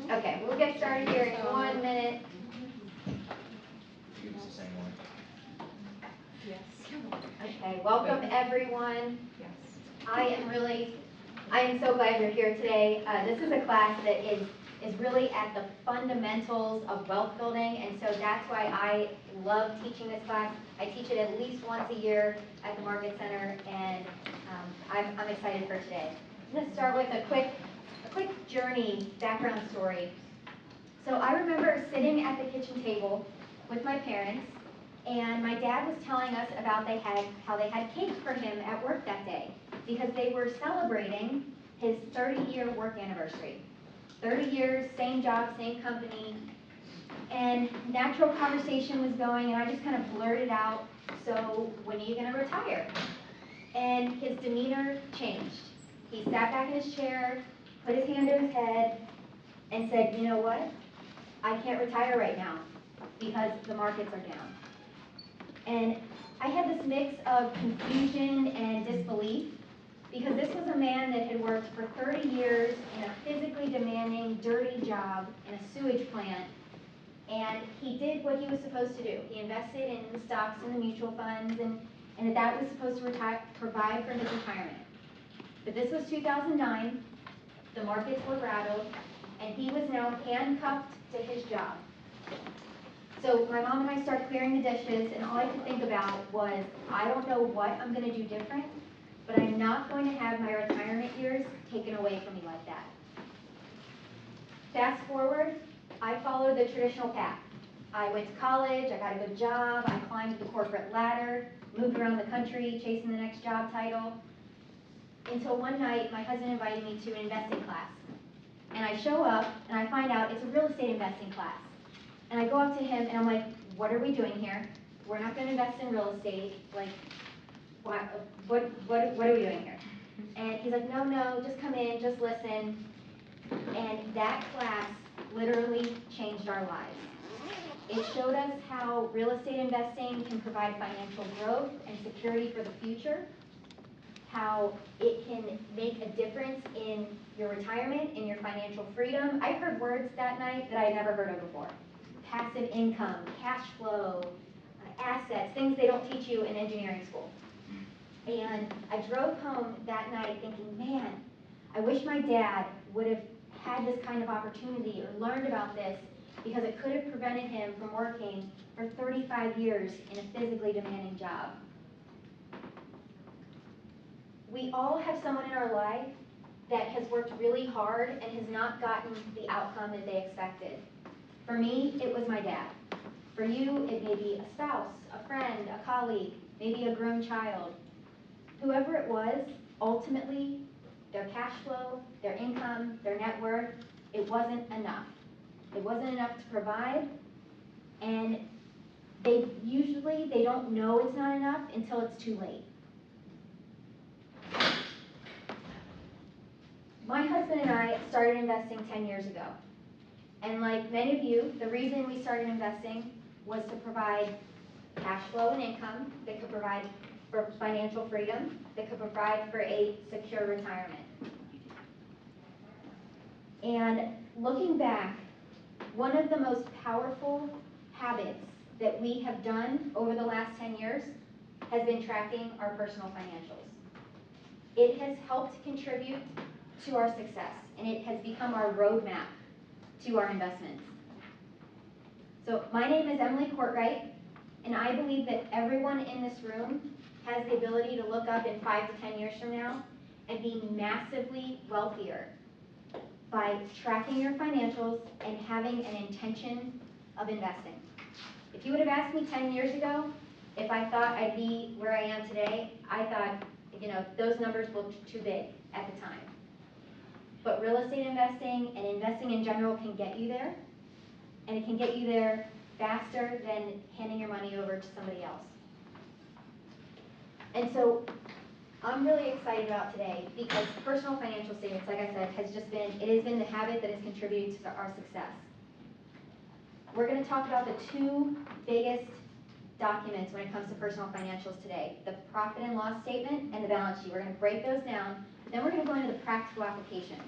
Okay, we'll get started here in 1 minute. It's the same one. Yes. Okay, welcome everyone. Yes. I am so glad you're here today. This is a class that is really at the fundamentals of wealth building, and so that's why I love teaching this class. I teach it at least once a year at the Market Center, and I'm excited for today. I'm going to start with a quick journey, background story. So I remember sitting at the kitchen table with my parents, and my dad was telling us about how they had cake for him at work that day because they were celebrating his 30-year work anniversary. 30 years, same job, same company, and natural conversation was going, and I just kind of blurted out, "So when are you going to retire?" And his demeanor changed. He sat back in his chair, put his hand to his head, and said, "You know what? I can't retire right now because the markets are down." And I had this mix of confusion and disbelief because this was a man that had worked for 30 years in a physically demanding, dirty job in a sewage plant, and he did what he was supposed to do. He invested in the stocks and the mutual funds, and that was supposed to provide for his retirement. But this was 2009, the markets were rattled, and he was now handcuffed to his job. So my mom and I started clearing the dishes, and all I could think about was, I don't know what I'm going to do different, but I'm not going to have my retirement years taken away from me like that. Fast forward, I followed the traditional path. I went to college, I got a good job, I climbed the corporate ladder, moved around the country chasing the next job title, until one night my husband invited me to an investing class. And I show up, and I find out it's a real estate investing class. And I go up to him, and I'm like, "What are we doing here? We're not going to invest in real estate. Like, what are we doing here?" And he's like, no, just come in, just listen. And that class literally changed our lives. It showed us how real estate investing can provide financial growth and security for the future, how it can make a difference in your retirement, in your financial freedom. I heard words that night that I had never heard of before. Passive income, cash flow, assets, things they don't teach you in engineering school. And I drove home that night thinking, man, I wish my dad would have had this kind of opportunity or learned about this, because it could have prevented him from working for 35 years in a physically demanding job. We all have someone in our life that has worked really hard and has not gotten the outcome that they expected. For me, it was my dad. For you, it may be a spouse, a friend, a colleague, maybe a grown child. Whoever it was, ultimately, their cash flow, their income, their net worth, it wasn't enough. It wasn't enough to provide, and they don't know it's not enough until it's too late. My husband and I started investing 10 years ago. And like many of you, the reason we started investing was to provide cash flow and income that could provide for financial freedom, that could provide for a secure retirement. And looking back, one of the most powerful habits that we have done over the last 10 years has been tracking our personal financials. It has helped contribute to our success, and it has become our roadmap to our investments. So my name is Emily Cortright, and I believe that everyone in this room has the ability to look up in 5 to 10 years from now and be massively wealthier by tracking your financials and having an intention of investing. If you would have asked me 10 years ago if I thought I'd be where I am today, I thought, those numbers looked too big at the time. But real estate investing and investing in general can get you there, and it can get you there faster than handing your money over to somebody else. And so I'm really excited about today because personal financial statements, like I said, has been the habit that has contributed to our success. We're going to talk about the two biggest documents when it comes to personal financials today, the profit and loss statement and the balance sheet. We're going to break those down, then we're going to go into the practical applications.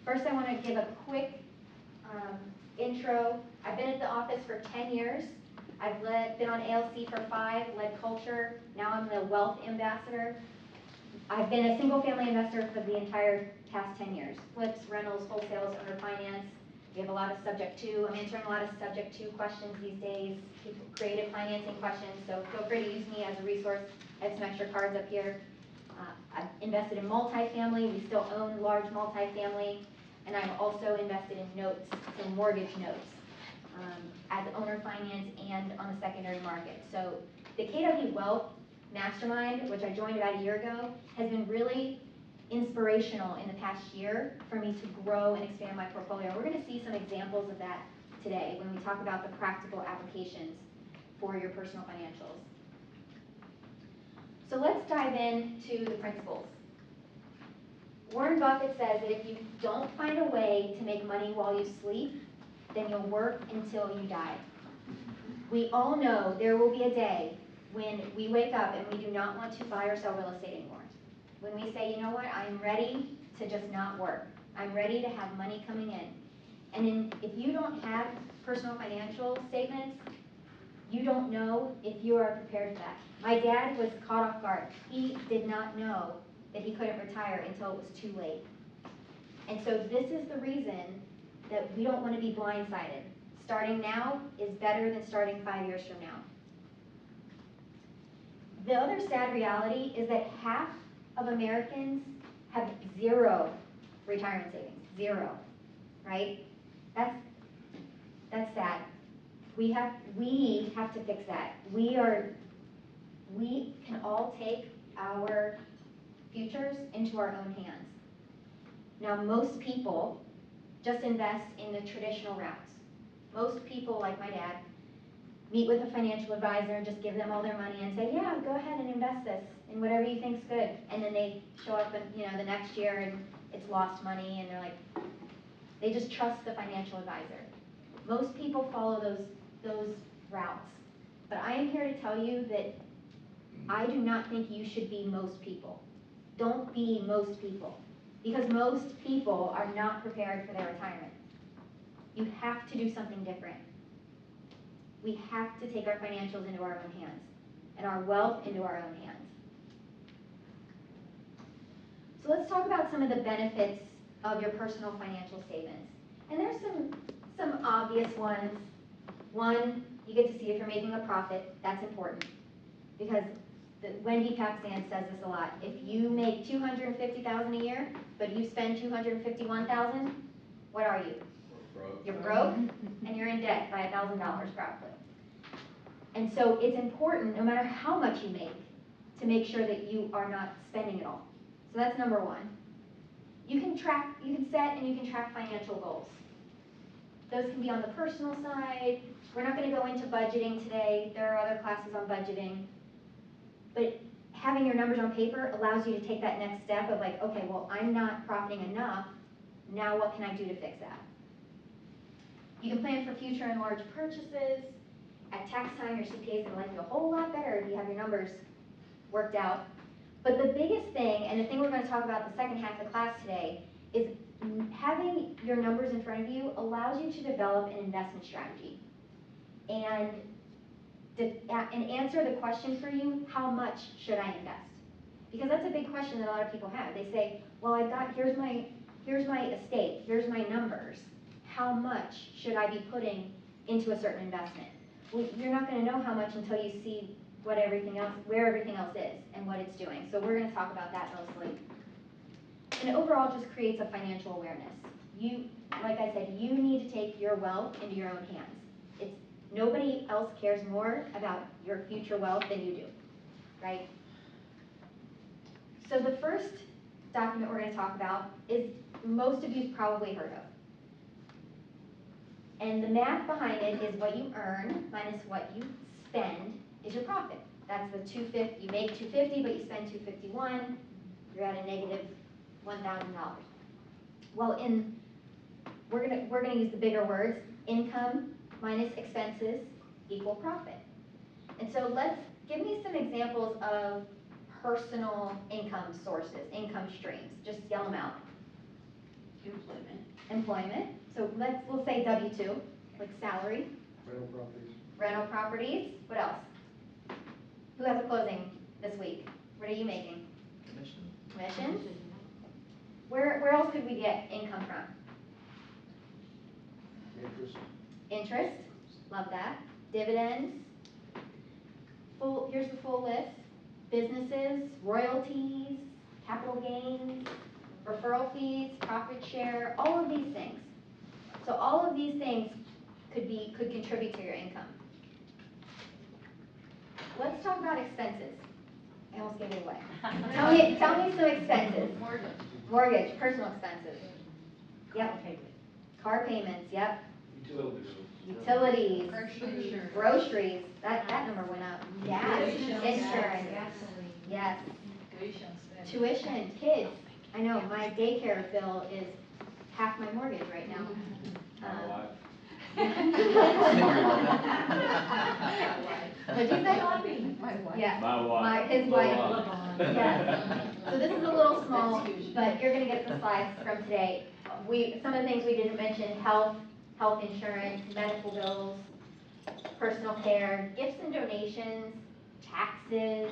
First, I want to give a quick intro. I've been at the office for 10 years. I've been on ALC for 5, led culture. Now I'm the wealth ambassador. I've been a single family investor for the entire past 10 years. Flips, rentals, wholesales, owner finance. We have a lot of subject to. I'm answering a lot of subject to questions these days, creative financing questions, so feel free to use me as a resource. I have some extra cards up here. I've invested in multifamily. We still own large multifamily. And I've also invested in notes, so mortgage notes, as owner finance and on the secondary market. So the KW Wealth Mastermind, which I joined about a year ago, has been really inspirational in the past year for me to grow and expand my portfolio. We're going to see some examples of that today when we talk about the practical applications for your personal financials. So let's dive into the principles. Warren Buffett says that if you don't find a way to make money while you sleep, then you'll work until you die. We all know there will be a day when we wake up and we do not want to buy or sell real estate anymore. When we say, you know what, I'm ready to just not work. I'm ready to have money coming in. And if you don't have personal financial statements, you don't know if you are prepared for that. My dad was caught off guard. He did not know that he couldn't retire until it was too late. And so this is the reason that we don't want to be blindsided. Starting now is better than starting 5 years from now. The other sad reality is that half of Americans have 0 retirement savings, 0, right? That's sad. We have to fix that. We can all take our futures into our own hands. Now, most people just invest in the traditional routes. Most people, like my dad, meet with a financial advisor and just give them all their money and say, yeah, go ahead and invest this in whatever you think's good. And then they show up and, the next year and it's lost money and they're like, they just trust the financial advisor. Most people follow those routes. But I am here to tell you that I do not think you should be most people. Don't be most people, because most people are not prepared for their retirement. You have to do something different. We have to take our financials into our own hands and our wealth into our own hands. So let's talk about some of the benefits of your personal financial statements. And there's some obvious ones. One, you get to see if you're making a profit. That's important, because Wendy Pakistan says this a lot. If you make $250,000 a year, but you spend $251,000, what are you? Broke. You're broke, and you're in debt by $1,000 probably. And so it's important, no matter how much you make, to make sure that you are not spending it all. So that's number one. You can set and you can track financial goals. Those can be on the personal side. We're not going to go into budgeting today. There are other classes on budgeting. But having your numbers on paper allows you to take that next step of like, okay, well, I'm not profiting enough. Now what can I do to fix that? You can plan for future and large purchases. At tax time, your CPA is going to like you a whole lot better if you have your numbers worked out. But the biggest thing, and the thing we're going to talk about the second half of the class today, is having your numbers in front of you allows you to develop an investment strategy. And answer the question for you, how much should I invest? Because that's a big question that a lot of people have. They say, well, here's my estate, here's my numbers. How much should I be putting into a certain investment? Well, you're not going to know how much until you see where everything else is and what it's doing. So we're going to talk about that mostly. And overall, just creates a financial awareness. Like I said, you need to take your wealth into your own hands. Nobody else cares more about your future wealth than you do, right? So the first document we're going to talk about is most of you've probably heard of. And the math behind it is what you earn minus what you spend is your profit. That's the $250. You make $250, but you spend $251. You're at a negative $1,000. Well, we're gonna use the bigger words. Income minus expenses equal profit. And so give me some examples of personal income sources, income streams. Just yell them out. Employment. employment, so we'll say W-2, like salary, Rental properties. rental properties, what else? Who has a closing this week? What are you making? Commission. Commissions? Where else could we get income from? Interest. Interest, love that. Dividends, here's the full list. Businesses, royalties, capital gains, referral fees, profit share, all of these things. So all of these things could contribute to your income. Let's talk about expenses. I almost gave it away. Tell me some expenses. Mortgage, personal expenses. Yep. Car payments, yep. Utilities, groceries, that number went up. Gas, insurance, yes. Tuition, kids. I know, my daycare bill is half my mortgage right now. What'd you say? My wife. Yeah, his wife. Yes. So this is a little small, but you're gonna get the slides from today. Some of the things we didn't mention, health insurance, medical bills, personal care, gifts and donations, taxes,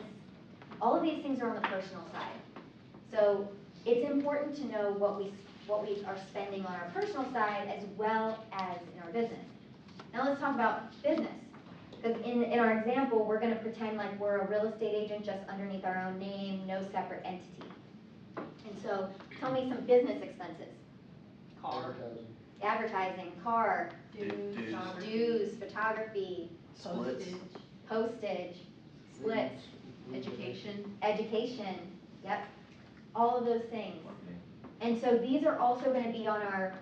all of these things are on the personal side. So it's important to know what we are spending on our personal side as well as in our business. Now let's talk about business. Because in our example, we're going to pretend like we're a real estate agent just underneath our own name, no separate entity. And so tell me some business expenses. Advertising. Advertising, car, Dues. dues, photography, Splits. postage, splits, education, yep, all of those things. Marketing. And so these are also going to be on our,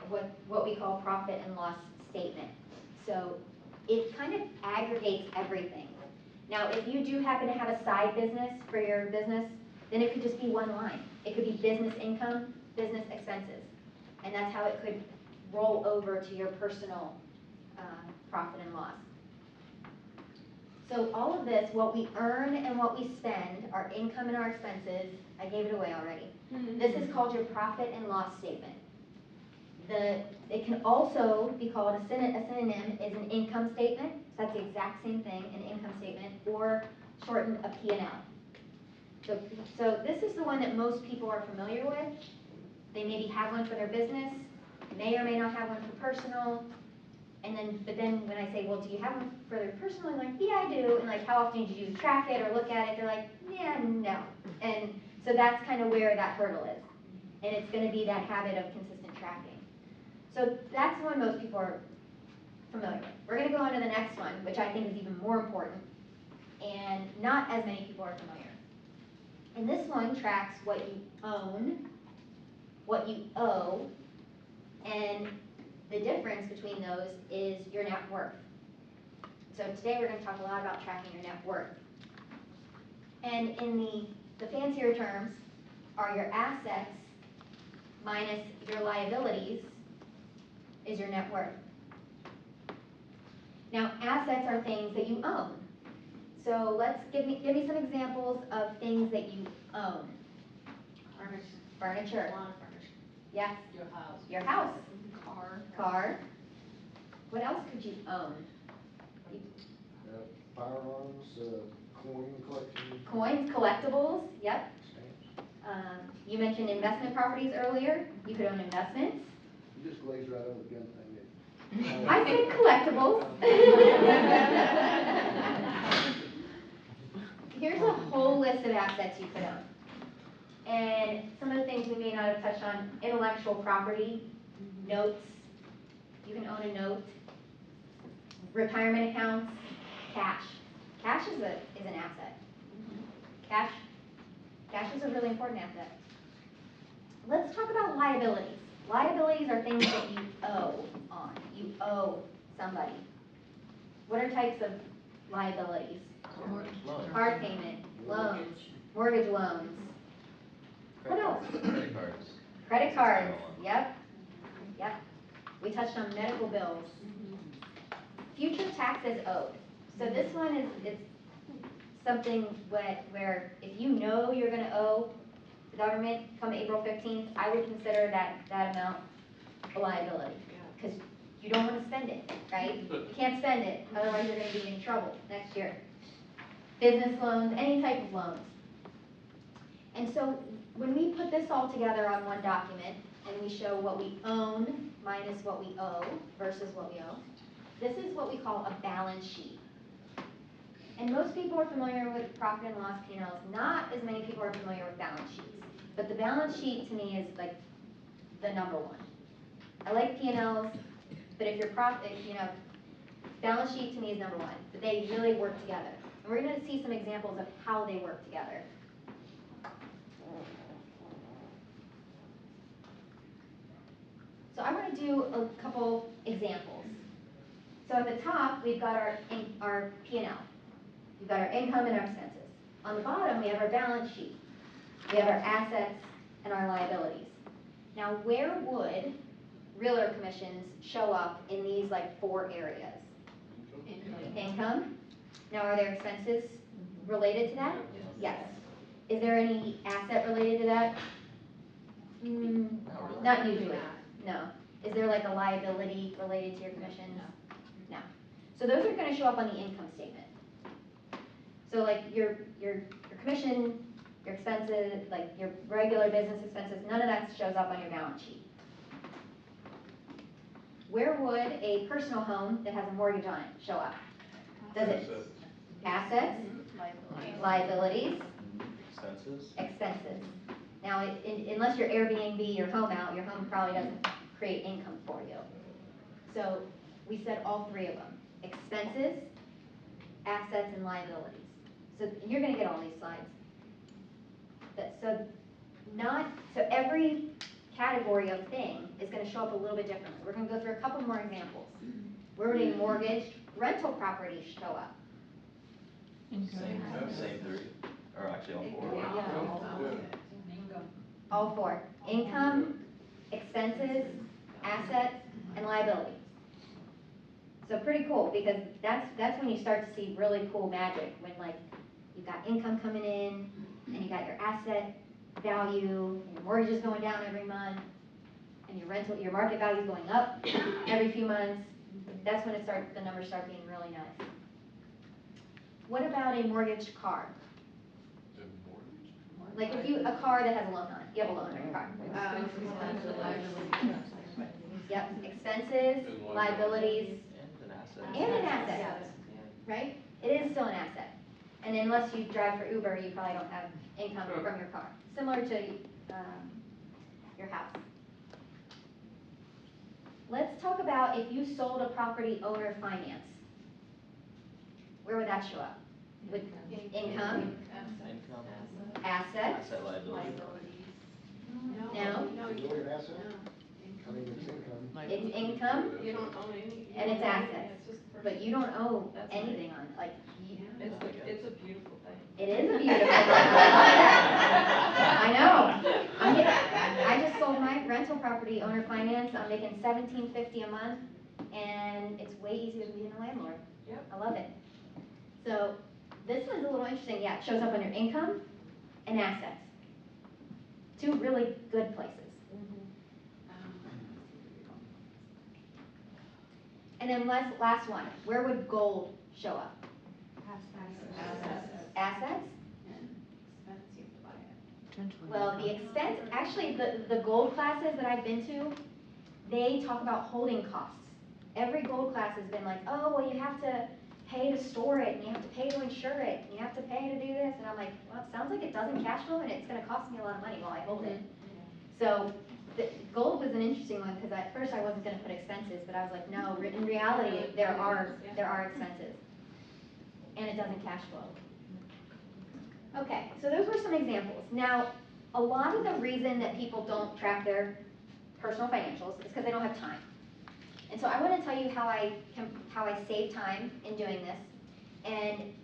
what we call profit and loss statement. So it kind of aggregates everything. Now, if you do happen to have a side business for your business, then it could just be one line. It could be business income, business expenses. And that's how it could roll over to your personal profit and loss. So all of this, what we earn and what we spend, our income and our expenses, I gave it away already. This is called your profit and loss statement. It can also be called a synonym is an income statement. So that's the exact same thing, an income statement, or shortened a P&L. So this is the one that most people are familiar with. They maybe have one for their business, may or may not have one for personal. But then when I say, well, do you have one for their personal? I'm like, yeah, I do. And like, how often do you track it or look at it? They're like, yeah, no. And so that's kind of where that hurdle is. And it's going to be that habit of consistent tracking. So that's the one most people are familiar with. We're going to go on to the next one, which I think is even more important, and not as many people are familiar. And this one tracks what you own, what you owe, and the difference between those is your net worth. So today we're going to talk a lot about tracking your net worth. And in the fancier terms are your assets minus your liabilities is your net worth. Now, assets are things that you own. So let's give me some examples of things that you own. Furniture. Lawn furniture. Yes. Your house. Your house. Car. What else could you own? Firearms, coin collection. Coins, collectibles. Yep. Stamps. You mentioned investment properties earlier. You could own investments. You just glazed right over the gun thing. I said collectibles. Here's a whole list of assets you could own. And some of the things we may not have touched on, intellectual property, notes. You can own a note. Retirement accounts, cash. Cash is an asset. Cash is a really important asset. Let's talk about liabilities. Liabilities are things that you owe on. You owe somebody. What are types of liabilities? Loan. Car payment, loans, mortgage loans. What else? Credit cards. Credit cards, yep. We touched on medical bills. Future taxes owed. So this one is something where if you know you're going to owe the government come April 15th, I would consider that amount a liability, because you don't want to spend it, right? You can't spend it, otherwise you're going to be in trouble next year. Business loans, any type of loans. And so when we put this all together on one document, and we show what we own minus what we owe versus what we owe, this is what we call a balance sheet. And most people are familiar with profit and loss P&Ls. Not as many people are familiar with balance sheets. But the balance sheet to me is like the number one. I like P&Ls, but if balance sheet to me is number one. But they really work together. And we're going to see some examples of how they work together. So I want to do a couple examples. So at the top, we've got our P&L. We've got our income and our expenses. On the bottom, we have our balance sheet. We have our assets and our liabilities. Now, where would realtor commissions show up in these like 4 areas? Income. Now, are there expenses related to that? Yes. Is there any asset related to that? Not usually. No. Is there like a liability related to your commissions? No. So those are going to show up on the income statement. So like your commission, your expenses, like your regular business expenses, none of that shows up on your balance sheet. Where would a personal home that has a mortgage on it show up? Does it? Assets, liabilities, expenses. Now, unless you're Airbnb your home out, your home probably doesn't create income for you. So we said all 3 of them: expenses, assets, and liabilities. So you're going to get all these slides. So every category of thing is going to show up a little bit differently. We're going to go through a couple more examples. Where would a mortgaged rental property show up? Same 3, or actually all 4. All 4. Income, expenses, assets, and liabilities. So pretty cool, because that's when you start to see really cool magic, when like you've got income coming in, and you got your asset value, and your mortgage is going down every month, and your market value is going up every few months. That's when the numbers start being really nice. What about a mortgaged car? Like a car that has a loan on it. You have a loan on your car. Yep, expenses, liabilities, and an asset, right? It is still an asset. And unless you drive for Uber, you probably don't have income from your car. Similar to your house. Let's talk about if you sold a property owner finance. Where would that show up? With income, assets, Asset liability. no, Is it an asset? I mean, it's income. it's income, You don't own any. and it's assets. It's just personal. But you don't owe That's anything on it. Like, It's a beautiful thing. it is a beautiful thing. I love that. I know. I just sold my rental property owner finance. I'm making $17.50 a month, and it's way easier than being a landlord. Yep. I love it. So this one's a little interesting. Yeah, it shows up under income and assets. 2 really good places. And then last one, where would gold show up? Assets? Well, the expense, actually the gold classes that I've been to, they talk about holding costs. Every gold class has been like, oh, well, you have to pay to store it, and you have to pay to insure it, and you have to pay to do this. And I'm like, well, it sounds like it doesn't cash flow, and it's going to cost me a lot of money while I hold it. So gold was an interesting one, because at first I wasn't going to put expenses, but I was like, no, in reality, there are expenses, and it doesn't cash flow. Okay, so those were some examples. Now, a lot of the reason that people don't track their personal financials is because they don't have time. And so I want to tell you how I save time in doing this. And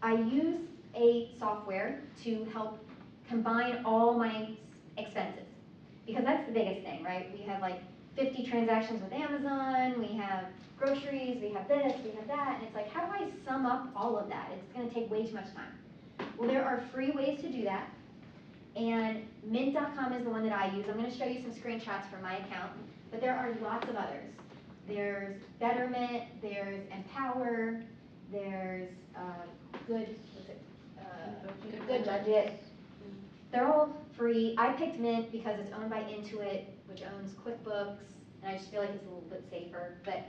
I use a software to help combine all my expenses, because that's the biggest thing, right? We have like 50 transactions with Amazon, we have groceries, we have this, we have that, and it's like, how do I sum up all of that? It's going to take way too much time. Well, there are free ways to do that, and mint.com is the one that I use. I'm going to show you some screenshots from my account. but there are lots of others. There's Betterment, there's Empower, there's Good, what's it? Good Budget. They're all free. I picked Mint because it's owned by Intuit, which owns QuickBooks, and I just feel like it's a little bit safer, but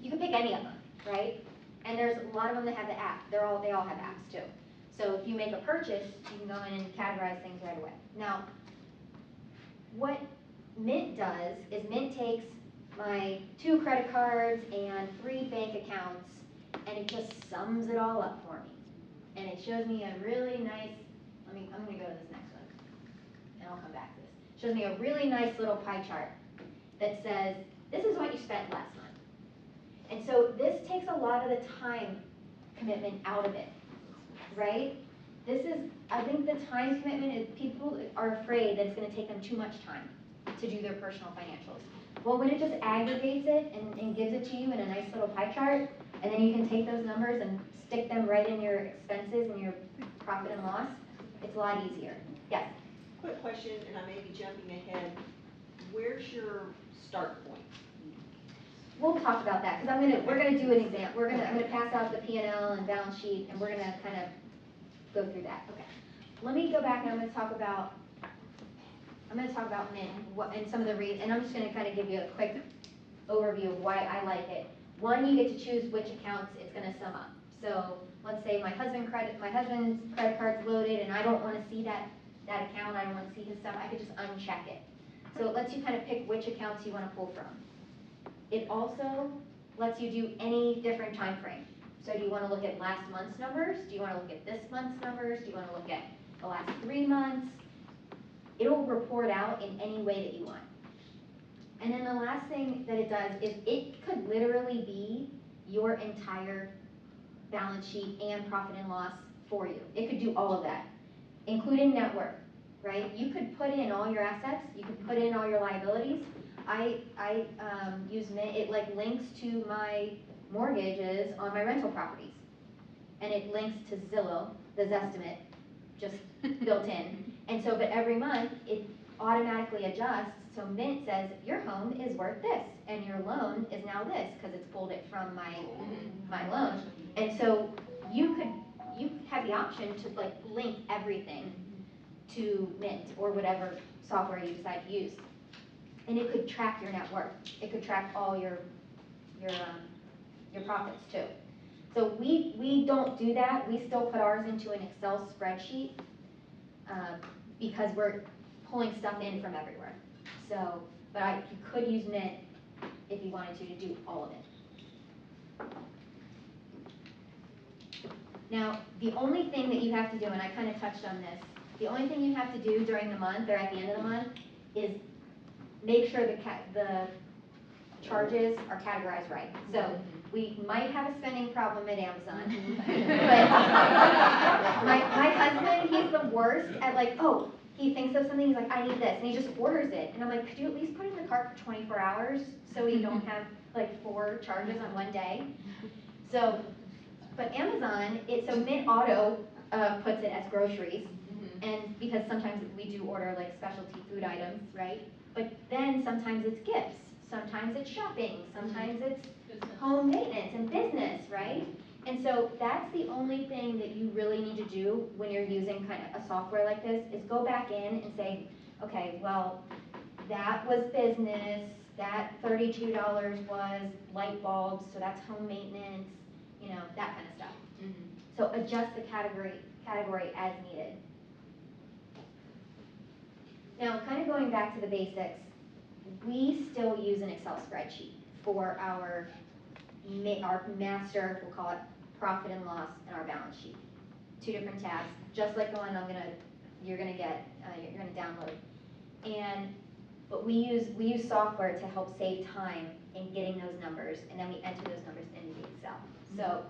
you can pick any of them, right? And there's a lot of them that have the app. They all have apps too. So if you make a purchase, you can go in and categorize things right away. Now, what Mint does is Mint takes my 2 credit cards and 3 bank accounts, and it just sums it all up for me. And it shows me a really nice, I'm gonna go to this next one, and I'll come back to this. It shows me a really nice little pie chart that says, this is what you spent last month. And so this takes a lot of the time commitment out of it, right? I think the time commitment is, people are afraid that it's gonna take them too much time to do their personal financials. Well, when it just aggregates it and gives it to you in a nice little pie chart, and then you can take those numbers and stick them right in your expenses and your profit and loss, it's a lot easier. Yes? Quick question, and I may be jumping ahead. Where's your start point? We'll talk about that, because we're gonna do an exam. I'm gonna pass out the P&L and balance sheet, and we're gonna kind of go through that. Okay. Let me go back and I'm gonna talk about Mint, and some of the reasons, and I'm just gonna kind of give you a quick overview of why I like it. One, you get to choose which accounts it's gonna sum up. So let's say my husband's credit card's loaded, and I don't wanna see that account, I don't wanna see his stuff, I could just uncheck it. So it lets you kind of pick which accounts you wanna pull from. It also lets you do any different time frame. So do you want to look at last month's numbers? Do you want to look at this month's numbers? Do you want to look at the last 3 months? It'll report out in any way that you want. And then the last thing that it does is it could literally be your entire balance sheet and profit and loss for you. It could do all of that, including net worth, right? You could put in all your assets, you could put in all your liabilities. I use Mint, it like links to my mortgages on my rental properties. And it links to Zillow, the Zestimate, just built in. And so, but every month, it automatically adjusts. So Mint says, your home is worth this, and your loan is now this, because it's pulled it from my loan. And so you have the option to like link everything to Mint or whatever software you decide to use. And it could track your net worth. It could track all your profits too. So we don't do that. We still put ours into an Excel spreadsheet because we're pulling stuff in from everywhere. So, but you could use Mint if you wanted to do all of it. Now, the only thing that you have to do, and I kind of touched on this, the only thing you have to do during the month or at the end of the month is make sure the charges are categorized right. So we might have a spending problem at Amazon, but my husband, he's the worst at like, oh, he thinks of something, he's like, I need this, and he just orders it. And I'm like, could you at least put it in the cart for 24 hours so we don't have like 4 charges on one day? So, but Amazon, so Mint Auto puts it as groceries, and because sometimes we do order like specialty food items, right? But then sometimes it's gifts, sometimes it's shopping, sometimes it's home maintenance and business, right? And so that's the only thing that you really need to do when you're using kind of a software like this, is go back in and say, okay, well, that was business, that $32 was light bulbs, so that's home maintenance, you know, that kind of stuff. So adjust the category as needed. Now, kind of going back to the basics, we still use an Excel spreadsheet for our master, we'll call it profit and loss, and our balance sheet. 2 different tabs, just like the one you're gonna download. But we use software to help save time in getting those numbers, and then we enter those numbers into the Excel. So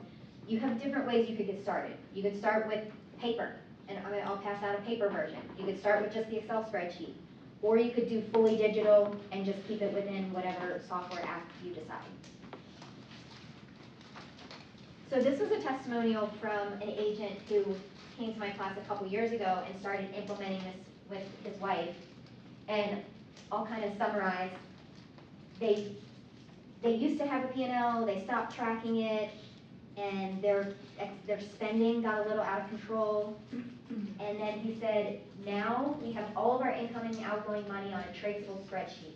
you have different ways you could get started. You could start with paper, and I'll pass out a paper version. You could start with just the Excel spreadsheet, or you could do fully digital and just keep it within whatever software app you decide. So this was a testimonial from an agent who came to my class a couple years ago and started implementing this with his wife. And I'll kind of summarize. they used to have a P&L, they stopped tracking it, and their spending got a little out of control. And then he said, now we have all of our incoming and outgoing money on a traceable spreadsheet.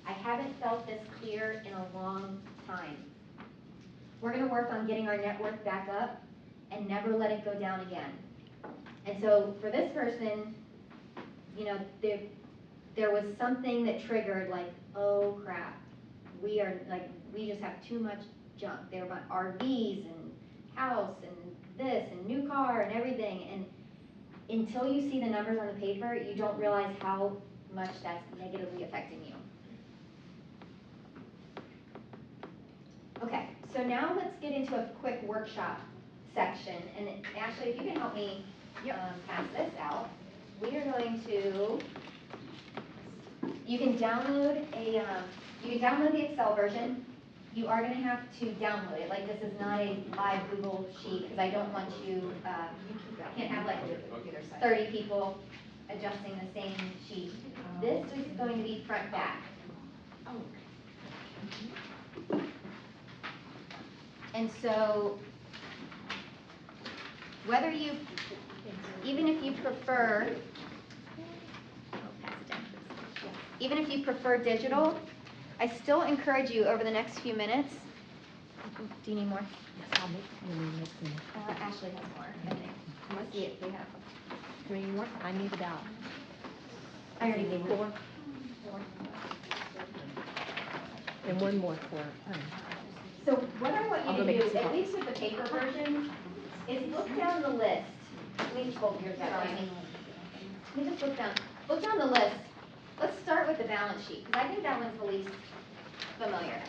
I haven't felt this clear in a long time. We're gonna work on getting our net worth back up and never let it go down again. And so for this person, you know, there was something that triggered like, oh crap, we just have too much junk. They're about RVs and house and this and new car and everything. And until you see the numbers on the paper, you don't realize how much that's negatively affecting you. Okay, so now let's get into a quick workshop section. And Ashley, if you can help me pass this out. We are going to, you can download the Excel version. You are going to have to download it. Like, this is not a live Google sheet, because I don't want you, can't have like 30 people adjusting the same sheet. This is going to be front back. And so, whether you, even if you prefer, even if you prefer digital, I still encourage you over the next few minutes. Do you need more? Yes, I'll make some. Ashley has more, I think. Let's see if we have. 3 more. I need about. I already gave 4. And 1 more for her. So what I want I'll you go to make do, some at coffee. least with the paper version, is look down the list. Let me just hold yours better. Let me just look down the list. Let's start with the balance sheet, because I think that one's the least familiar.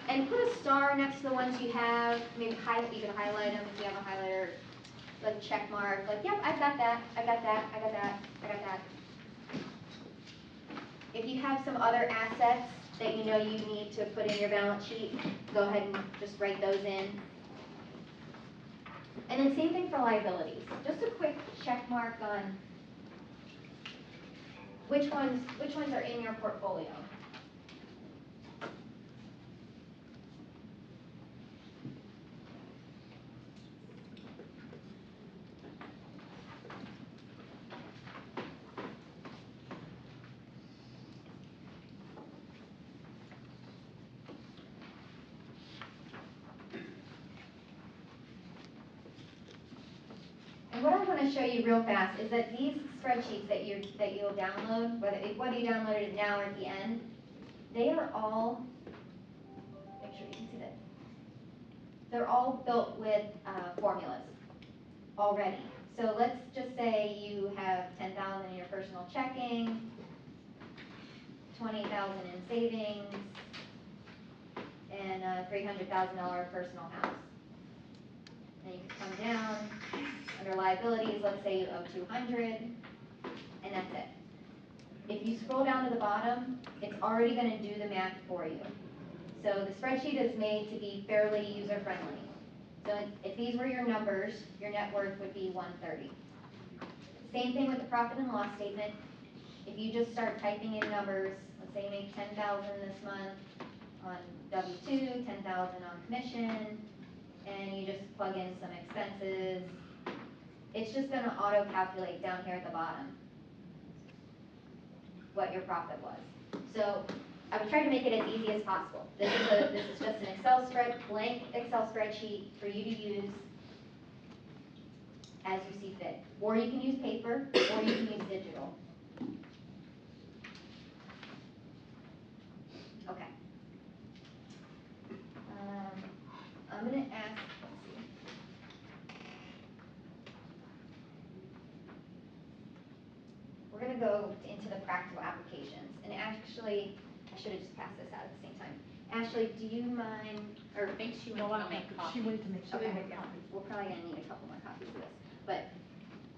And put a star next to the ones you have. Maybe you can highlight them if you have a highlighter. Like check mark. Like, yep, I've got that. I got that. I got that. I got that. If you have some other assets that you know you need to put in your balance sheet, go ahead and just write those in. And then same thing for liabilities. Just a quick check mark on which ones are in your portfolio. And what I want to show you real fast is that these spreadsheets that you'll download, whether you download it now or at the end, they are all, make sure you can see that, they're all built with formulas already. So let's just say you have $10,000 in your personal checking, $20,000 in savings, and a $300,000 personal house. Then you can come down under liabilities. Let's say you owe $200, and that's it. If you scroll down to the bottom, it's already going to do the math for you. So the spreadsheet is made to be fairly user-friendly. So if these were your numbers, your net worth would be $130. Same thing with the profit and loss statement. If you just start typing in numbers, let's say you make $10,000 this month on W-2, $10,000 on commission, and you just plug in some expenses, it's just going to auto-calculate down here at the bottom what your profit was. So I was trying to make it as easy as possible. This is just an blank Excel spreadsheet for you to use as you see fit. Or you can use paper, or you can use digital. Okay. I'm going to ask, let's see. We're going to go into the practical applications. And actually, I should have just passed this out at the same time. Ashley, do you mind, or I think she went to make coffee. She went to make okay, coffee. we're probably going to need a couple more copies of this. But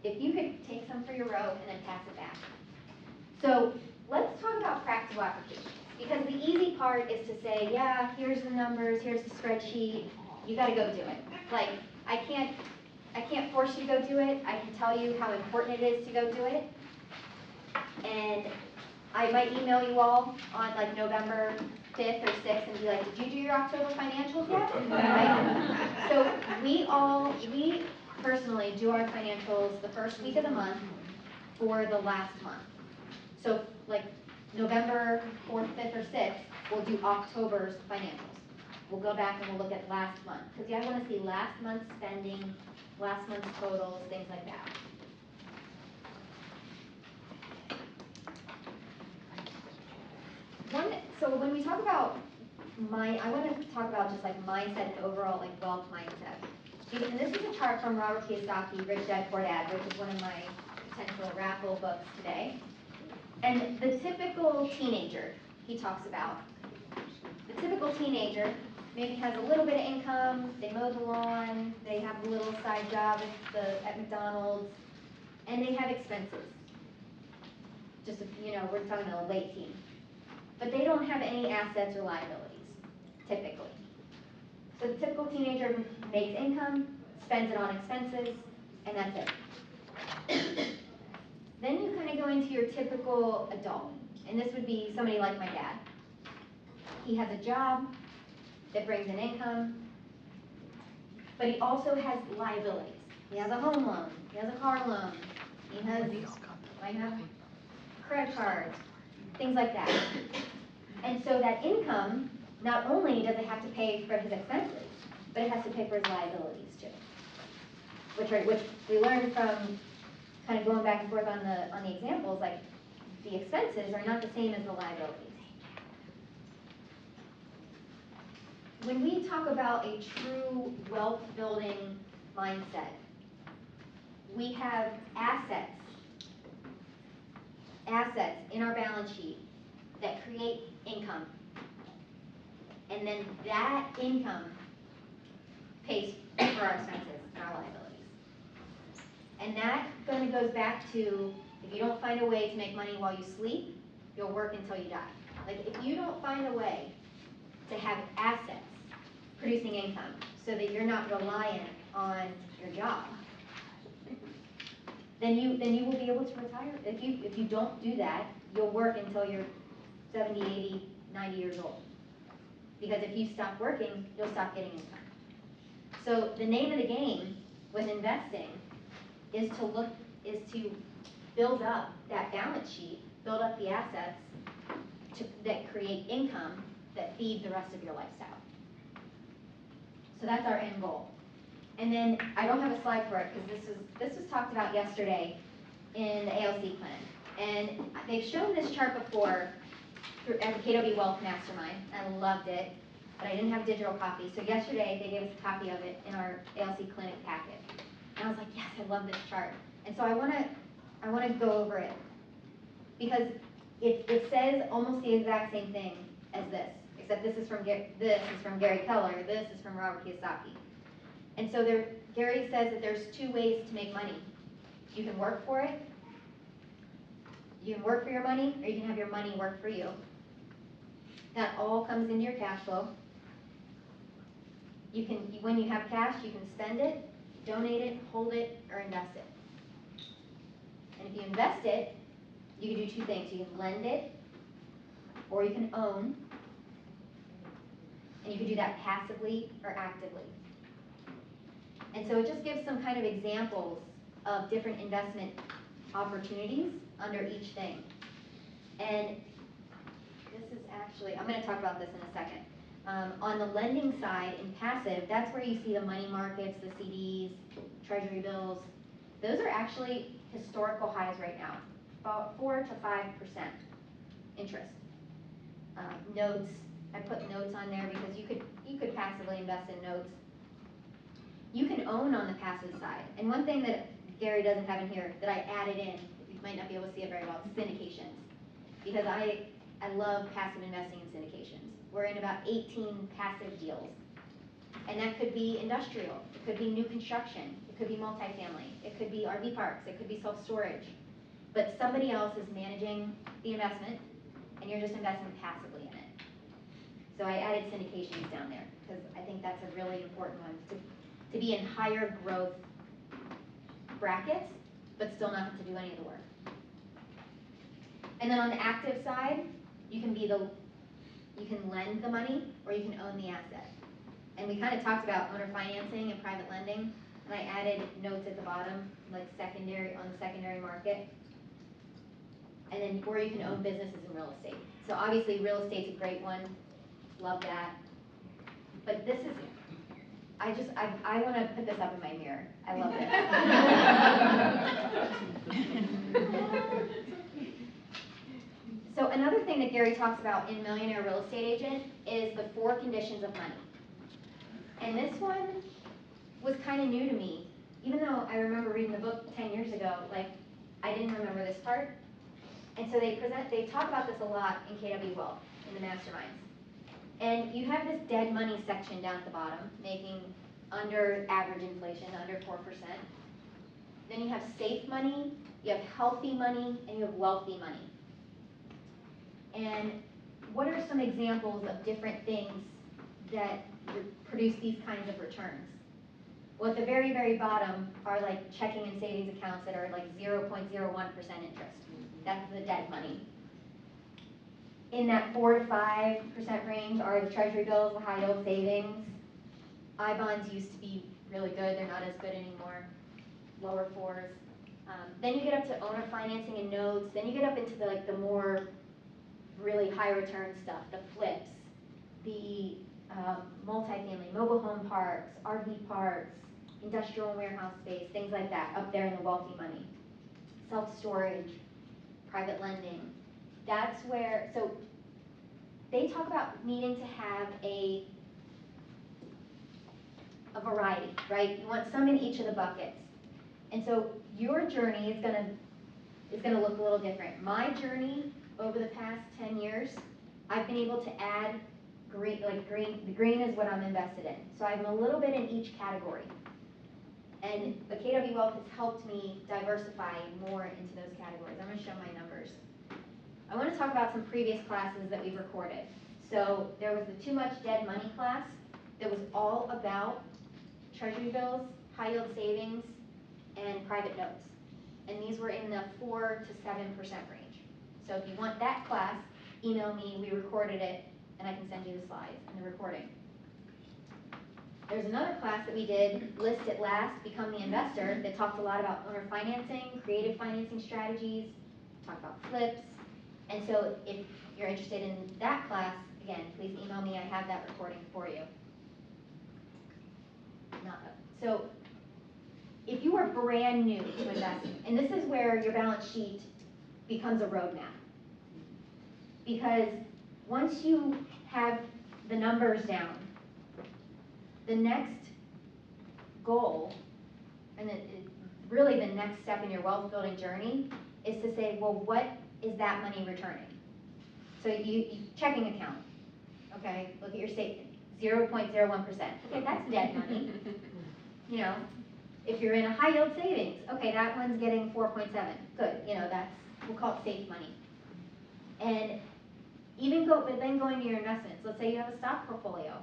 if you could take some for your row and then pass it back. So let's talk about practical applications. Because the easy part is to say, yeah, here's the numbers, here's the spreadsheet, you got to go do it. Like, I can't force you to go do it. I can tell you how important it is to go do it. And I might email you all on like November 5th or 6th and be like, did you do your October financials yet? Right? So we personally do our financials the first week of the month for the last month. So like November 4th, 5th, or 6th, we'll do October's financials. We'll go back and we'll look at last month, because I want to see last month's spending, last month's totals, things like that. So when we talk about I want to talk about just like mindset and overall like wealth mindset. And this is a chart from Robert Kiyosaki, Rich Dad Poor Dad, which is one of my potential raffle books today. And the typical teenager he talks about, the typical teenager maybe has a little bit of income, they mow the lawn, they have a little side job at McDonald's, and they have expenses. Just, we're talking about a late teen. But they don't have any assets or liabilities, typically. So the typical teenager makes income, spends it on expenses, and that's it. Then you kind of go into your typical adult, and this would be somebody like my dad. He has a job that brings in income, but he also has liabilities. He has a home loan, he has a car loan, he might have credit cards, things like that. And so that income, not only does it have to pay for his expenses, but it has to pay for his liabilities too. Which we learned from kind of going back and forth on the examples, like the expenses are not the same as the liabilities. When we talk about a true wealth building mindset, we have assets in our balance sheet that create income. And then that income pays for our expenses and our liabilities. And that kind of goes back to, if you don't find a way to make money while you sleep, you'll work until you die. Like if you don't find a way to have assets producing income so that you're not reliant on your job, then you will be able to retire. If you don't do that, you'll work until you're 70, 80, 90 years old. Because if you stop working, you'll stop getting income. So the name of the game with investing is to build up that balance sheet, build up the assets that create income that feed the rest of your lifestyle. So that's our end goal. And then I don't have a slide for it because this was talked about yesterday in the ALC clinic. And they've shown this chart before at the KW Wealth Mastermind. I loved it, but I didn't have digital copy. So yesterday they gave us a copy of it in our ALC clinic packet. And I was like, yes, I love this chart. And so I want to go over it because it says almost the exact same thing as this, except this is from Gary Keller, this is from Robert Kiyosaki. And so Gary says that there's two ways to make money. You can work for it. You can work for your money, or you can have your money work for you. That all comes into your cash flow. When you have cash, you can spend it, donate it, hold it, or invest it. And if you invest it, you can do two things. You can lend it, or you can own. And you can do that passively or actively. And so it just gives some kind of examples of different investment opportunities under each thing. And this is actually, I'm going to talk about this in a second. On the lending side, in passive, that's where you see the money markets, the CDs, treasury bills. Those are actually historical highs right now, about 4 to 5% interest. Notes, I put notes on there because you could passively invest in notes. You can own on the passive side. And one thing that Gary doesn't have in here that I added in, you might not be able to see it very well, is syndications. Because I love passive investing in syndications. We're in about 18 passive deals. And that could be industrial, it could be new construction, it could be multifamily, it could be RV parks, it could be self-storage. But somebody else is managing the investment and you're just investing passively in it. So I added syndications down there because I think that's a really important one to be in higher growth brackets, but still not have to do any of the work. And then on the active side, you can be You can lend the money, or you can own the asset. And we kind of talked about owner financing and private lending, and I added notes at the bottom, like secondary, on the secondary market. And then, or you can own businesses in real estate. So obviously, real estate's a great one, love that. But this is, I want to put this up in my mirror. I love this. So another thing that Gary talks about in Millionaire Real Estate Agent is the 4 conditions of money. And this one was kind of new to me. Even though I remember reading the book 10 years ago, like, I didn't remember this part. And so they talk about this a lot in KW Wealth, in the Masterminds. And you have this dead money section down at the bottom, making under average inflation, under 4%. Then you have safe money, you have healthy money, and you have wealthy money. And what are some examples of different things that produce these kinds of returns? Well, at the very, very bottom are like checking and savings accounts that are like 0.01% interest. That's the dead money. In that 4 to 5% range are the treasury bills, the high yield savings. I-bonds used to be really good, they're not as good anymore, lower 4s. Then you get up to owner financing and notes, then you get up into the more really high return stuff, the flips, the multifamily, mobile home parks, RV parks, industrial and warehouse space, things like that, up there in the wealthy money. Self-storage, private lending. That's where, so they talk about needing to have a variety, right? You want some in each of the buckets. And so your journey is gonna look a little different. My journey over the past 10 years, I've been able to add green, the green is what I'm invested in. So I'm a little bit in each category. And the KW Wealth has helped me diversify more into those categories. I'm gonna show my numbers. I wanna talk about some previous classes that we've recorded. So there was the Too Much Dead Money class that was all about treasury bills, high yield savings, and private notes. And these were in the 4 to 7% range. So if you want that class, email me, we recorded it, and I can send you the slides and the recording. There's another class that we did, List It Last, Become the Investor, that talked a lot about owner financing, creative financing strategies, talked about flips. And so if you're interested in that class, again, please email me, I have that recording for you. So if you are brand new to investing, and this is where your balance sheet becomes a roadmap. Because once you have the numbers down, the next goal, and really the next step in your wealth building journey, is to say, well, what is that money returning? So you checking account, okay, look at your statement, 0.01%. Okay, that's dead money. You know, if you're in a high yield savings, okay, that one's getting 4.7, good, you know, that's, we'll call it safe money. And but then going to your investments, let's say you have a stock portfolio.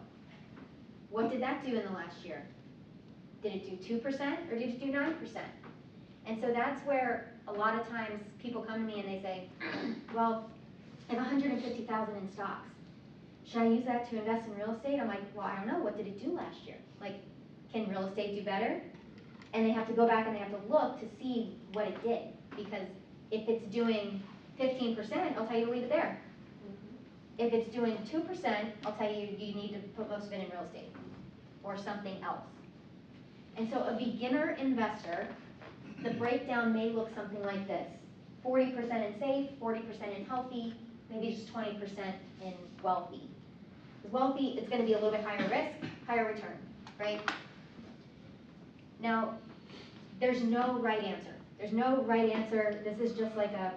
What did that do in the last year? Did it do 2% or did it do 9%? And so that's where a lot of times people come to me and they say, well, I have $150,000 in stocks. Should I use that to invest in real estate? I'm like, well, I don't know. What did it do last year? Like, can real estate do better? And they have to go back and they have to look to see what it did. Because if it's doing 15%, I'll tell you to leave it there. If it's doing 2%, I'll tell you you need to put most of it in real estate or something else. And so a beginner investor, the breakdown may look something like this. 40% in safe, 40% in healthy, maybe just 20% in wealthy. With wealthy, it's going to be a little bit higher risk, higher return, right? Now, there's no right answer. There's no right answer. This is just like well,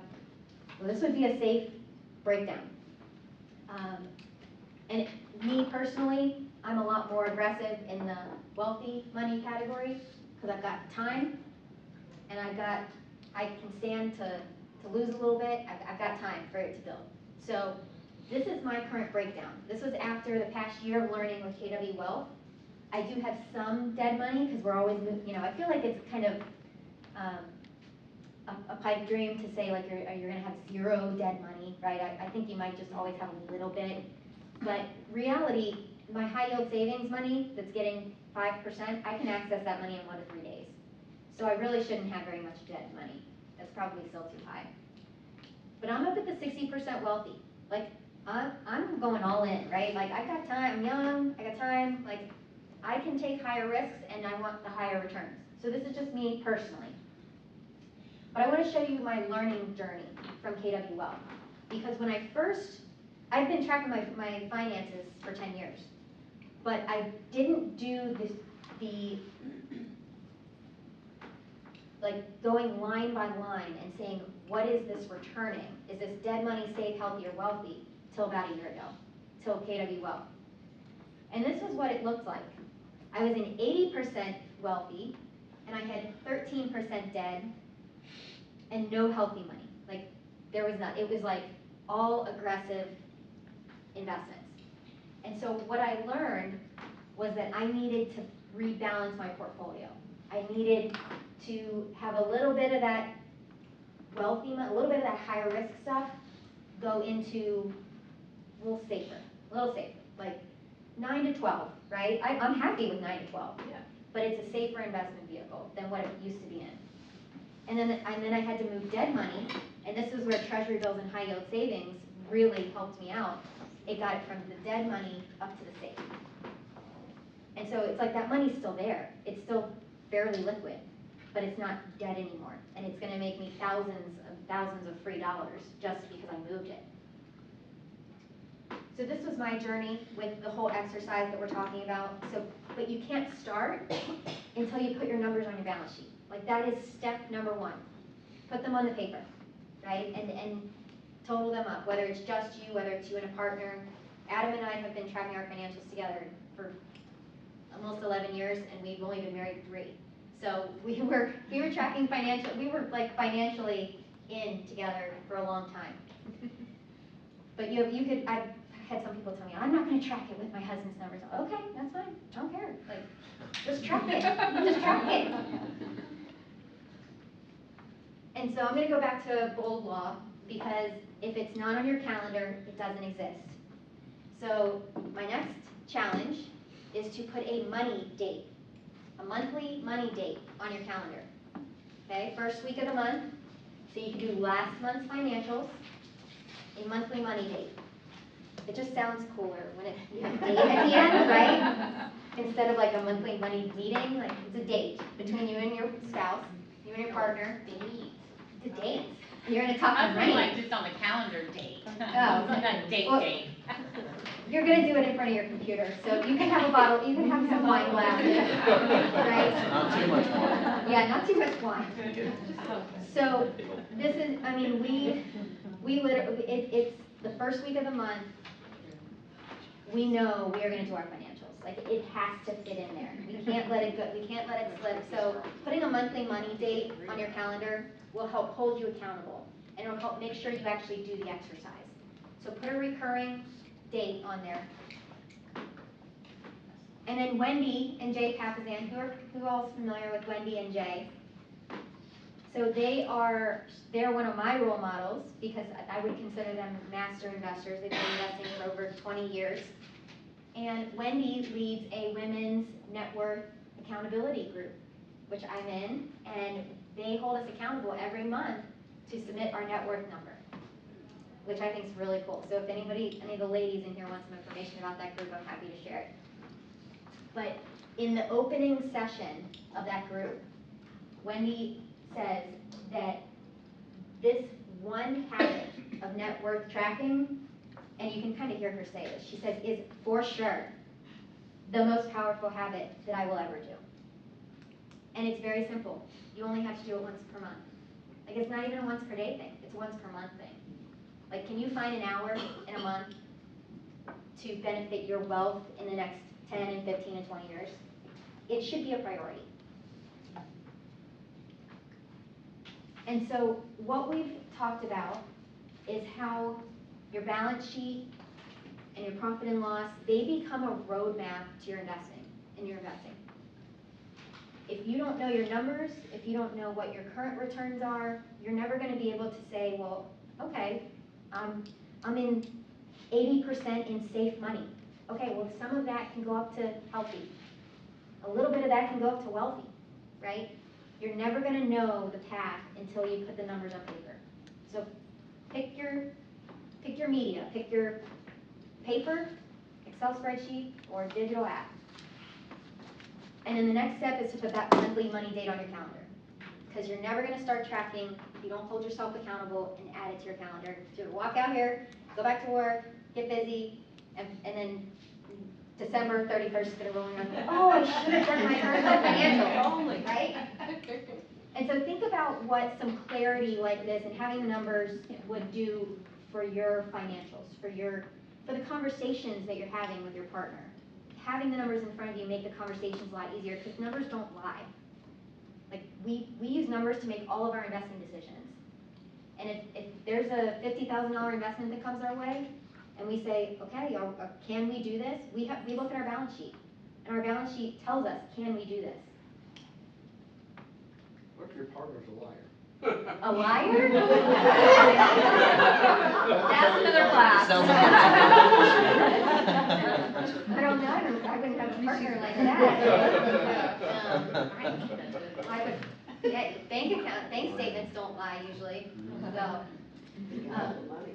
this would be a safe breakdown. And me personally, I'm a lot more aggressive in the wealthy money category because I've got time and I can stand to lose a little bit. I've got time for it to build. So this is my current breakdown. This was after the past year of learning with KW Wealth. I do have some dead money because we're always, you know, I feel like it's kind of a pipe dream to say like you're going to have zero dead money, right? I think you might just always have a little bit. But reality, my high yield savings money that's getting 5%, I can access that money in 1 to 3 days. So I really shouldn't have very much debt money. That's probably still too high. But I'm up at the 60% wealthy. Like, I'm going all in, right? Like, I got time, I'm young, I got time, like, I can take higher risks and I want the higher returns. So this is just me personally. But I want to show you my learning journey from KW Wealth. Because when I've been tracking my finances for 10 years, but I didn't do like going line by line and saying, what is this returning? Is this dead money, safe, healthy, or wealthy? Till about a year ago, till KW Wealth. And this was what it looked like. I was in 80% wealthy, and I had 13% dead, and no healthy money. Like, there was not, it was like all aggressive investments. And so what I learned was that I needed to rebalance my portfolio. I needed to have a little bit of that wealthy money, a little bit of that higher risk stuff go into a little safer, like 9 to 12, right? I'm happy with 9 to 12, Yeah. but it's a safer investment vehicle than what it used to be in. And then I had to move dead money, and this is where treasury bills and high yield savings really helped me out. It got it from the dead money up to the safe. And so it's like that money's still there. It's still fairly liquid, but it's not dead anymore. And it's gonna make me thousands of free dollars just because I moved it. So this was my journey with the whole exercise that we're talking about. So, but you can't start until you put your numbers on your balance sheet. Like, that is step number 1. Put them on the paper, right? And total them up, whether it's just you, whether it's you and a partner. Adam and I have been tracking our financials together for almost 11 years, and we've only been married 3. So we were tracking we were like financially in together for a long time. But I've had some people tell me, I'm not gonna track it with my husband's numbers. Okay, that's fine, I don't care. Like, just track it, just track it. And so I'm gonna go back to bold law, because if it's not on your calendar, it doesn't exist. So my next challenge is to put a money date, a monthly money date on your calendar. Okay, first week of the month, so you can do last month's financials, a monthly money date. It just sounds cooler when you have a date at the end, right? Instead of like a monthly money meeting, like it's a date between you and your spouse, you and your partner. It's a date. You're gonna talk I money. was like just on the calendar date. Oh. Not date Well, date. You're gonna do it in front of your computer, so you can have a bottle, you can have some wine glasses, right? Not too much wine. Yeah, not too much wine. So this is, I mean, we literally, it's the first week of the month. We know we are gonna do our financials. Like, it has to fit in there. We can't let it go, we can't let it slip. So putting a monthly money date on your calendar will help hold you accountable, and it'll help make sure you actually do the exercise. So put a recurring date on there. And then Wendy and Jay Papazan, who all is familiar with Wendy and Jay? So they're one of my role models, because I would consider them master investors. They've been investing for over 20 years. And Wendy leads a women's net worth accountability group, which I'm in, and they hold us accountable every month to submit our net worth number, which I think is really cool. So if any of the ladies in here want some information about that group, I'm happy to share it. But in the opening session of that group, Wendy says that this one habit of net worth tracking, and you can kind of hear her say this, she says, is for sure the most powerful habit that I will ever do. And it's very simple. You only have to do it once per month. Like, it's not even a once per day thing, it's a once per month thing. Like, can you find an hour in a month to benefit your wealth in the next 10 and 15 and 20 years? It should be a priority. And so what we've talked about is how your balance sheet and your profit and loss, they become a roadmap to your investing, If you don't know your numbers, if you don't know what your current returns are, you're never going to be able to say, well, okay, I'm in 80% in safe money. Okay, well, some of that can go up to healthy. A little bit of that can go up to wealthy, right? You're never gonna know the path until you put the numbers on paper. So pick your media, pick your paper, Excel spreadsheet, or digital app. And then the next step is to put that monthly money date on your calendar. Because you're never gonna start tracking if you don't hold yourself accountable and add it to your calendar. So walk out here, go back to work, get busy, and then December 31st is gonna roll around, oh, I should have done my personal financials, Only. right? And so think about what some clarity like this and having the numbers would do for your financials, for the conversations that you're having with your partner. Having the numbers in front of you make the conversations a lot easier because numbers don't lie. Like we use numbers to make all of our investing decisions. And if there's a $50,000 investment that comes our way, and we say, okay, can we do this? We look at our balance sheet, and our balance sheet tells us, can we do this? What if your partner's a liar? A liar? That's another class. Sounds I don't know, I wouldn't have a partner like that. I would, yeah, bank statements don't lie usually, so.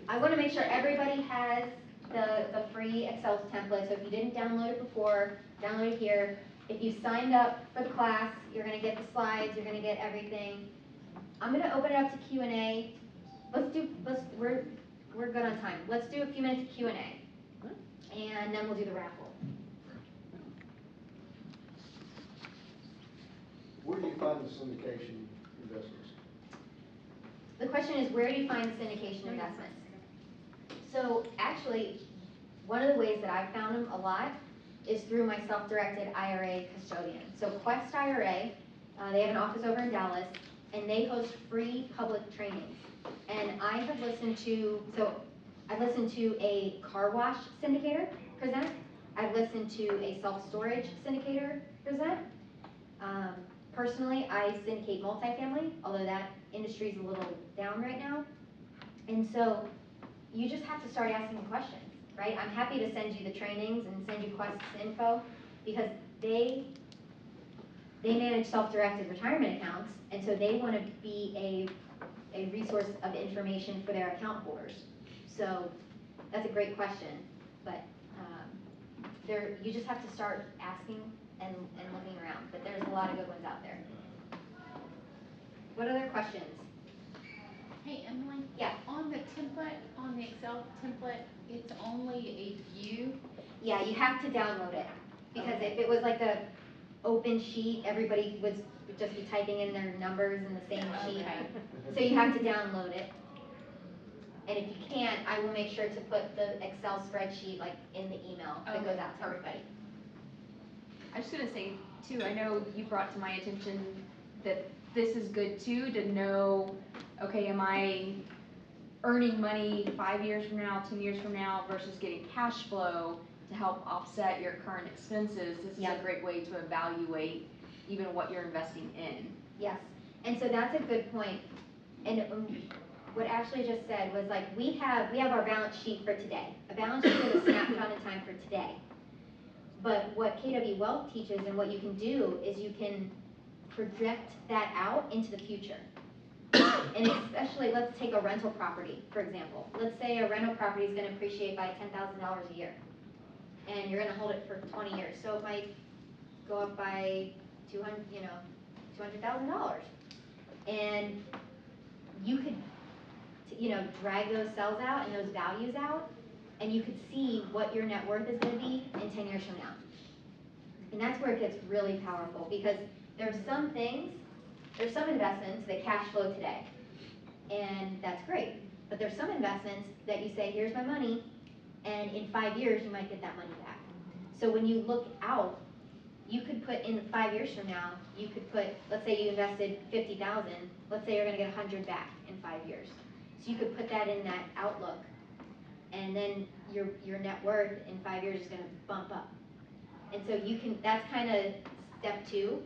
I want to make sure everybody has the free Excel template, so if you didn't download it before, download it here. If you signed up for the class, you're going to get the slides, you're going to get everything. I'm going to open it up to Q&A. We're good on time. Let's do a few minutes of Q&A, and then we'll do the raffle. Where do you find the syndication investments? The question is, where do you find the syndication investments? So actually, one of the ways that I've found them a lot is through my self-directed IRA custodian. So Quest IRA, they have an office over in Dallas, and they host free public trainings. And I've listened to a car wash syndicator present. I've listened to a self-storage syndicator present. Personally, I syndicate multifamily, although that industry is a little down right now. And so you just have to start asking questions, right? I'm happy to send you the trainings and send you Quest's info because they manage self-directed retirement accounts, and so they want to be a resource of information for their account holders. So that's a great question, but you just have to start asking and looking around, but there's a lot of good ones out there. What other questions? Hey, Emily? Yeah. On the template, on the Excel template, it's only a view. Yeah, you have to download it, because if it was like a open sheet, everybody would just be typing in their numbers in the same sheet. Okay. So you have to download it. And if you can't, I will make sure to put the Excel spreadsheet like in the email that goes out to everybody. I was just gonna say too, I know you brought to my attention that this is good too, to know, okay, am I earning money 5 years from now, 10 years from now versus getting cash flow to help offset your current expenses? This is Yeah. a great way to evaluate even what you're investing in. Yes, and so that's a good point. And what Ashley just said was like, we have our balance sheet for today. A balance sheet is a snapshot in time for today. But what KW Wealth teaches and what you can do is you can project that out into the future. And especially, let's take a rental property, for example. Let's say a rental property is going to appreciate by $10,000 a year. And you're going to hold it for 20 years. So it might go up by $200,000. And you could, drag those cells out and those values out, and you could see what your net worth is going to be in 10 years from now. And that's where it gets really powerful, because there's some investments that cash flow today, and that's great. But there's some investments that you say, here's my money, and in 5 years you might get that money back. So when you look out, you could put in 5 years from now, you could put, let's say you invested 50,000, let's say you're going to get 100 back in 5 years. So you could put that in that outlook, and then your net worth in 5 years is going to bump up. And so that's kind of step 2,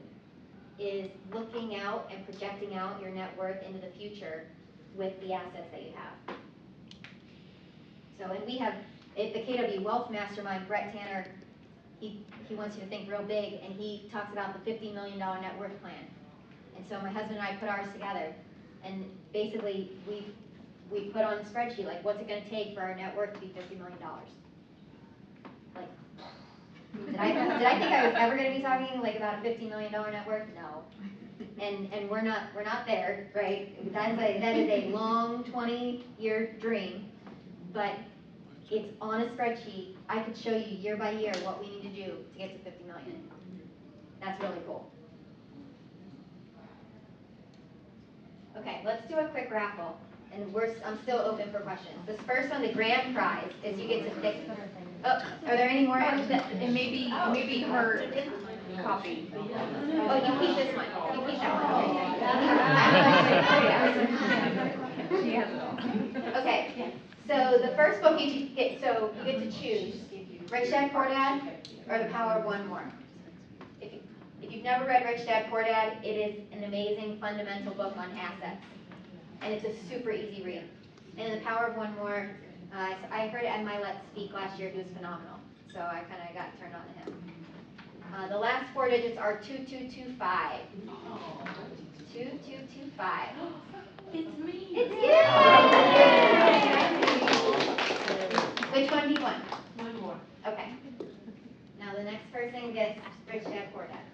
is looking out and projecting out your net worth into the future with the assets that you have. So, and we have at the KW Wealth Mastermind, Brett Tanner, he wants you to think real big, and he talks about the $50 million net worth plan. And so my husband and I put ours together, and basically we put on the spreadsheet, like, what's it gonna take for our net worth to be $50 million? Like, did I think I was ever gonna be talking like about a $50 million net worth? No. And we're not there, right? That is a long 20-year dream, but it's on a spreadsheet. I could show you year by year what we need to do to get to 50 million. That's really cool. Okay, let's do a quick raffle, and I'm still open for questions. This first one, the grand prize, is you get to pick. Oh, are there any more? It may be her copy. Oh, you keep this one. You keep that one. She has it all. Okay, so the first book you get to choose Rich Dad Poor Dad or The Power of One More. If you've never read Rich Dad Poor Dad, it is an amazing fundamental book on assets, and it's a super easy read. And The Power of One More, I heard Ed Milet speak last year. He was phenomenal, so I kind of got turned on to him. The last 4 digits are 2225. 2225. It's me. It's you! Which one do you want? One more. Okay. Now the next person gets Rich Dad Poor Dad.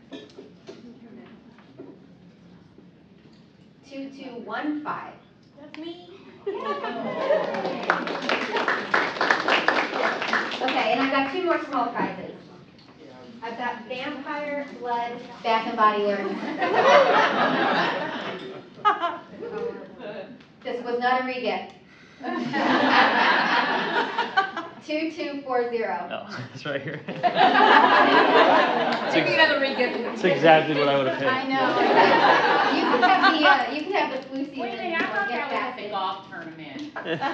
2215. That's me. Okay, and I've got 2 more small prizes. I've got Vampire Blood Bath and Body Works. This was not a re-gift. 2240. Oh, it's right here. Maybe another re-gift. It's exactly what I would have paid. I know. You can have the flu season. Wait a minute, I thought gift that was basket. a golf tournament.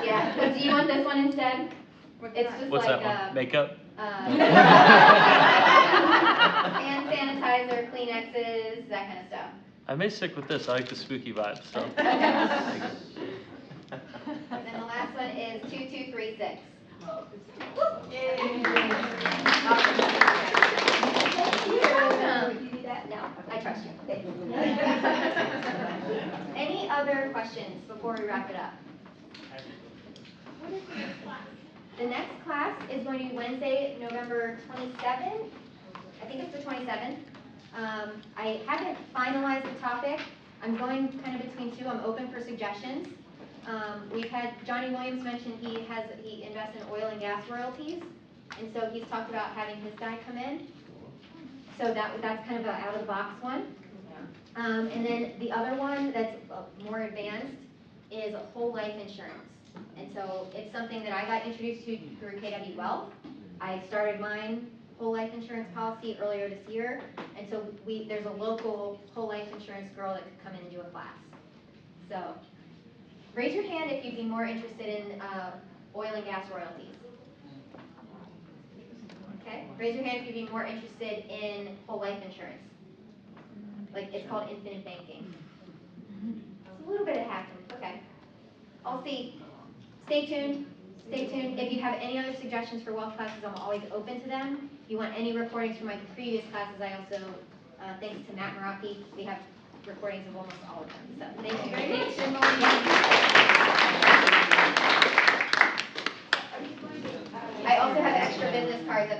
Yeah, but do you want this one instead? It's just What's like that one? Makeup? hand sanitizer, Kleenexes, that kind of stuff. I may stick with this. I like the spooky vibe. So. And then the last one is 2236. Welcome. No, I trust you. Any other questions before we wrap it up? The next class is going to be Wednesday, November 27th. I think it's the 27th. I haven't finalized the topic. I'm going kind of between two. I'm open for suggestions. We've had Johnny Williams mention he invests in oil and gas royalties, and so he's talked about having his guy come in. So that's kind of an out of the box one. And then the other one that's more advanced is whole life insurance. And so it's something that I got introduced to through KW Wealth. I started mine whole life insurance policy earlier this year, and so there's a local whole life insurance girl that could come in and do a class. So raise your hand if you'd be more interested in oil and gas royalties. Okay, raise your hand if you'd be more interested in whole life insurance. Like, it's called infinite banking. It's a little bit of hacking. Okay. I'll see. Stay tuned. Stay tuned. If you have any other suggestions for wealth classes, I'm always open to them. If you want any recordings from my previous classes, I also, thanks to Matt Meraki, we have recordings of almost all of them. So thank you very much. I also have extra business cards.